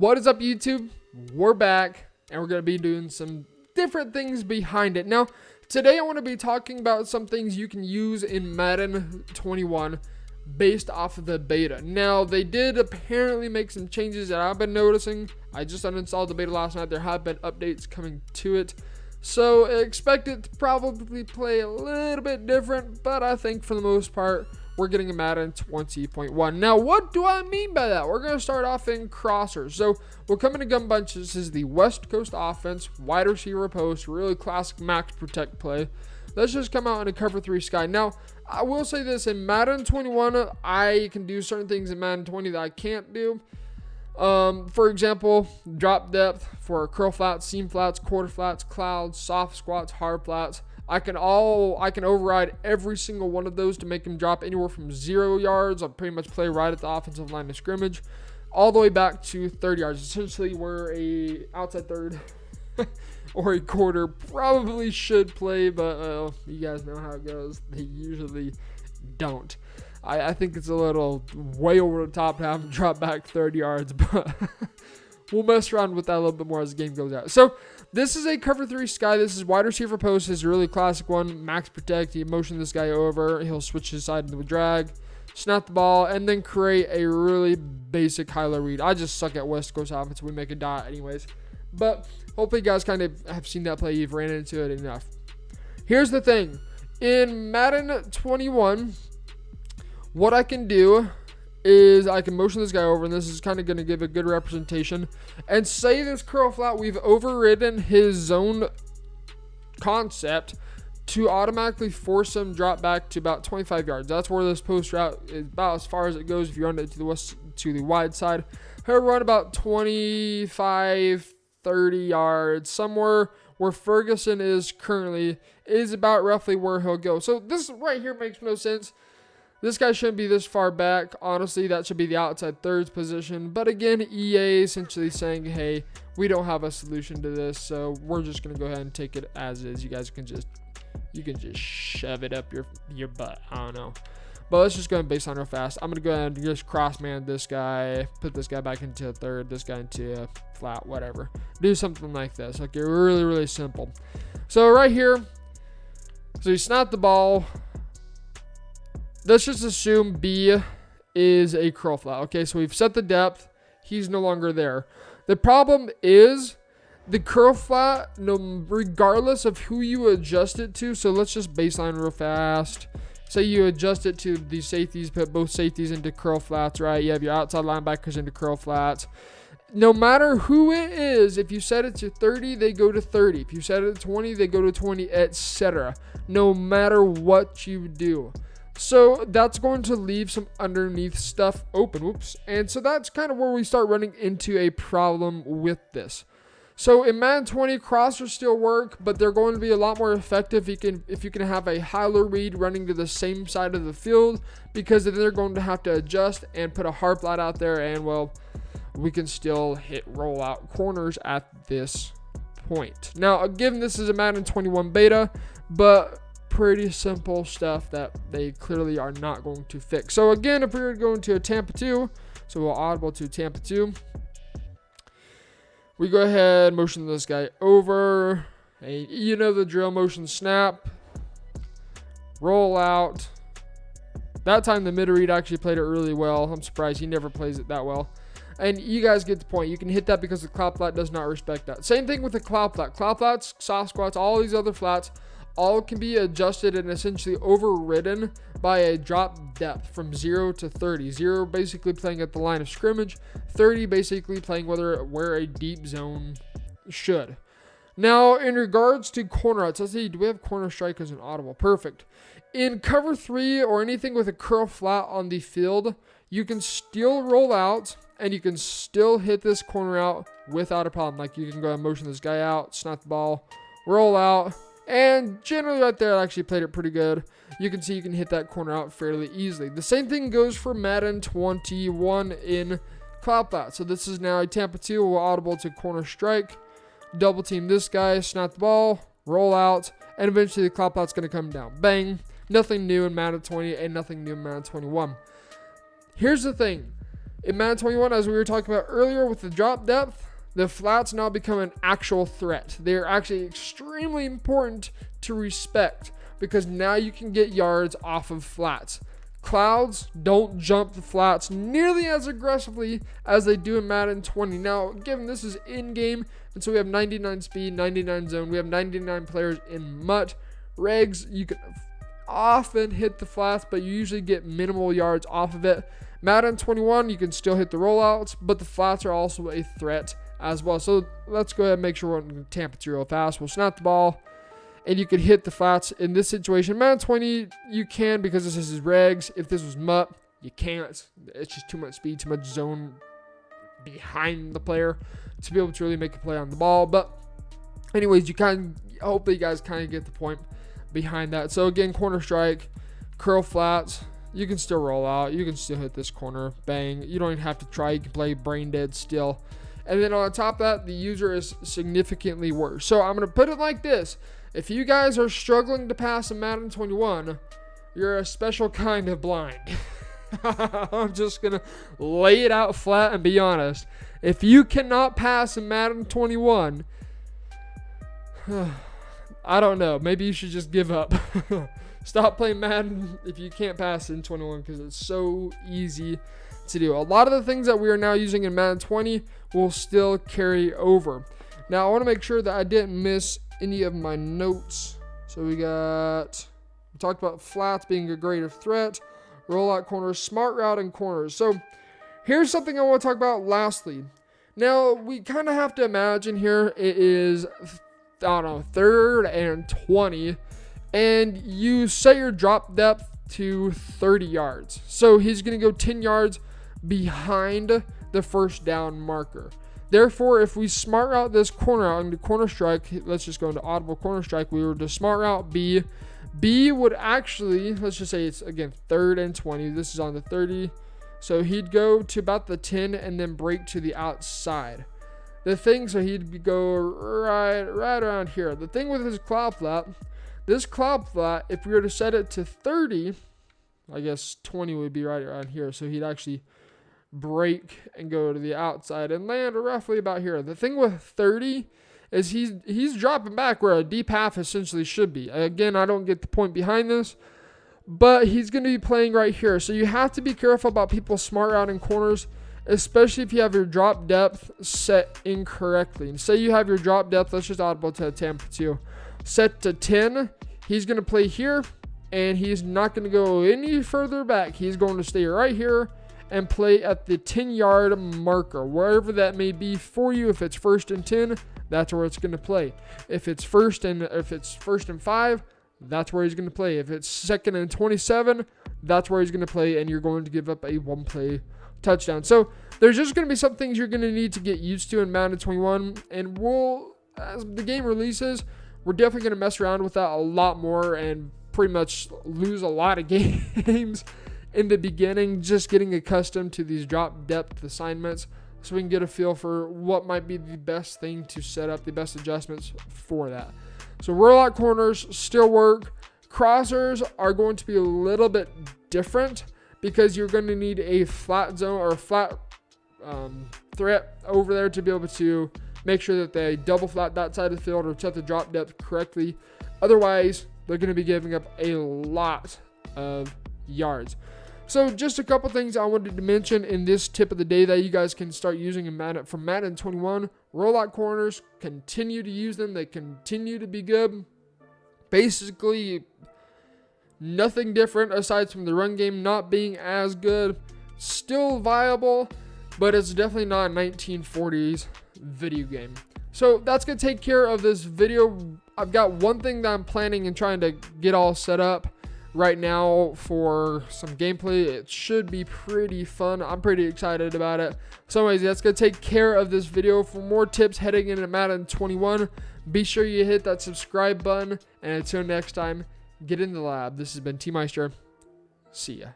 What is up, YouTube? We're back, and we're going to be doing some different things behind it. Now, today I want to be talking about some things you can use in Madden 21 based off of the beta. Now, they did apparently make some changes that I've been noticing. I just uninstalled the beta last night. There have been updates coming to it. So, expect it to probably play a little bit different, but I think for the most part, we're getting a Madden 20.1. Now, what do I mean by that? We're going to start off in crossers. So, we're coming to gun bunches. This is the West Coast offense, wide receiver post, really classic max protect play. Let's just come out in a cover 3 sky. Now, I will say this, in Madden 21, I can do certain things in Madden 20 that I can't do. For example, drop depth for curl flats, seam flats, quarter flats, clouds, soft squats, hard flats. I can override every single one of those to make them drop anywhere from 0 yards. I'll pretty much play right at the offensive line of scrimmage, all the way back to 30 yards. Essentially, where a outside third or a quarter probably should play, but you guys know how it goes. They usually don't. I think it's a little way over the top to have them drop back 30 yards, but we'll mess around with that a little bit more as the game goes out. So, this is a cover 3 sky. This is wide receiver post. This is a really classic one. Max protect. You motion this guy over. He'll switch his side into a drag, snap the ball, and then create a really basic high-low read. I just suck at West Coast offense. We make a dot anyways. But hopefully you guys kind of have seen that play. You've ran into it enough. Here's the thing. In Madden 21, what I can do is I can motion this guy over, and this is kind of going to give a good representation, and say this curl flat, we've overridden his zone concept to automatically force him drop back to about 25 yards. That's where this post route is about as far as it goes if you run it to the wide side. He'll run about 25, 30 yards, somewhere where Ferguson is currently is about roughly where he'll go. So this right here makes no sense. This guy shouldn't be this far back. Honestly, that should be the outside thirds position. But again, EA essentially saying, hey, we don't have a solution to this, so we're just going to go ahead and take it as is. You guys can just shove it up your butt. I don't know. But let's just go ahead and baseline real fast. I'm going to go ahead and just cross-man this guy, put this guy back into a third, this guy into a flat, whatever. Do something like this. Okay, really, really simple. So right here, so you snap the ball. Let's just assume B is a curl flat. Okay, so we've set the depth. He's no longer there. The problem is the curl flat, regardless of who you adjust it to. So let's just baseline real fast. Say you adjust it to these safeties, put both safeties into curl flats, right? You have your outside linebackers into curl flats. No matter who it is, if you set it to 30, they go to 30. If you set it to 20, they go to 20, etc. No matter what you do. So that's going to leave some underneath stuff open. Whoops. And so that's kind of where we start running into a problem with this. So in Madden 20, crossers still work, but they're going to be a lot more effective if you can have a high-low read running to the same side of the field, because then they're going to have to adjust and put a hard flat out there, and well, we can still hit rollout corners at this point. Now, again, this is a Madden 21 beta, but pretty simple stuff that they clearly are not going to fix. So again, if we were going to a Tampa 2, so we'll audible to Tampa 2. We go ahead, motion this guy over. And you know the drill, motion snap, roll out. That time the mid read actually played it really well. I'm surprised he never plays it that well. And you guys get the point. You can hit that because the cloud flat does not respect that. Same thing with the cloud flat. Cloud flats, soft squats, all these other flats, all can be adjusted and essentially overridden by a drop depth from 0 to 30. 0 basically playing at the line of scrimmage. 30 basically playing where a deep zone should. Now, in regards to corner routes, let's see, do we have corner strike as an audible? Perfect. In cover 3 or anything with a curl flat on the field, you can still roll out and you can still hit this corner out without a problem. Like, you can go ahead and motion this guy out, snap the ball, roll out. And generally right there, I actually played it pretty good. You can see you can hit that corner out fairly easily. The same thing goes for Madden 21 in cloud flat. So this is now a Tampa 2. We'll audible to corner strike. Double team this guy, snap the ball, roll out, and eventually the cloud flat's going to come down. Bang. Nothing new in Madden 20 and nothing new in Madden 21. Here's the thing. In Madden 21, as we were talking about earlier with the drop depth, the flats now become an actual threat. They're actually extremely important to respect because now you can get yards off of flats. Clouds don't jump the flats nearly as aggressively as they do in Madden 20. Now, given this is in-game, and so we have 99 speed, 99 zone, we have 99 players in MUT. Regs, you can often hit the flats, but you usually get minimal yards off of it. Madden 21, you can still hit the rollouts, but the flats are also a threat as well. So let's go ahead and make sure we're going to tamp it real fast. We'll snap the ball, and you can hit the flats. In this situation, Madden 20, you can because this is regs. If this was MUT, you can't. It's just too much speed, too much zone behind the player to be able to really make a play on the ball. But anyways, hopefully you guys kind of get the point behind that. So again, corner strike, curl flats, you can still roll out, you can still hit this corner, bang. You don't even have to try, you can play brain dead still. And then on top of that, the user is significantly worse. So I'm going to put it like this. If you guys are struggling to pass in Madden 21, you're a special kind of blind. I'm just going to lay it out flat and be honest. If you cannot pass in Madden 21, I don't know. Maybe you should just give up. Stop playing Madden if you can't pass in 21 because it's so easy to do. A lot of the things that we are now using in Madden 20 will still carry over. Now, I want to make sure that I didn't miss any of my notes. So we talked about flats being a greater threat, rollout corners, smart route, and corners. So here's something I want to talk about lastly. Now, we kind of have to imagine here it is, I don't know, 3rd and 20, and you set your drop depth to 30 yards. So he's going to go 10 yards behind the first down marker. Therefore, if we smart route this corner out into corner strike, let's just go into audible corner strike. We were to smart route B. B would actually, let's just say it's, again, 3rd and 20. This is on the 30. So he'd go to about the 10 and then break to the outside. So he'd go right around here. The thing with his cloud flat, this cloud flat, if we were to set it to 30, I guess 20 would be right around here. So he'd actually break and go to the outside and land roughly about here. The thing with 30 is he's dropping back where a deep half essentially should be. Again, I don't get the point behind this, but he's going to be playing right here. So you have to be careful about people smart routing corners, especially if you have your drop depth set incorrectly. And say you have your drop depth, let's just audible to Tampa 2, set to 10. He's going to play here, and he's not going to go any further back. He's going to stay right here and play at the 10-yard marker, wherever that may be for you. If it's 1st and 10, that's where it's going to play. If it's first and 5, that's where he's going to play. If it's 2nd and 27, that's where he's going to play, and you're going to give up a one-play touchdown. So there's just going to be some things you're going to need to get used to in Madden 21, and as the game releases, we're definitely going to mess around with that a lot more and pretty much lose a lot of games in the beginning, just getting accustomed to these drop depth assignments so we can get a feel for what might be the best thing to set up, the best adjustments for that. So rollout corners still work. Crossers are going to be a little bit different because you're going to need a flat zone or a flat threat over there to be able to make sure that they double flat that side of the field or set the drop depth correctly. Otherwise, they're going to be giving up a lot of yards. So just a couple things I wanted to mention in this tip of the day that you guys can start using in Madden 21. Rollout corners, continue to use them. They continue to be good. Basically, nothing different aside from the run game not being as good. Still viable, but it's definitely not a 1940s video game. So that's going to take care of this video. I've got one thing that I'm planning and trying to get all set up right now for some gameplay. It should be pretty fun. I'm pretty excited about it. So anyways, that's going to take care of this video. For more tips heading into Madden 21, be sure you hit that subscribe button. And until next time, get in the lab. This has been T Meister. See ya.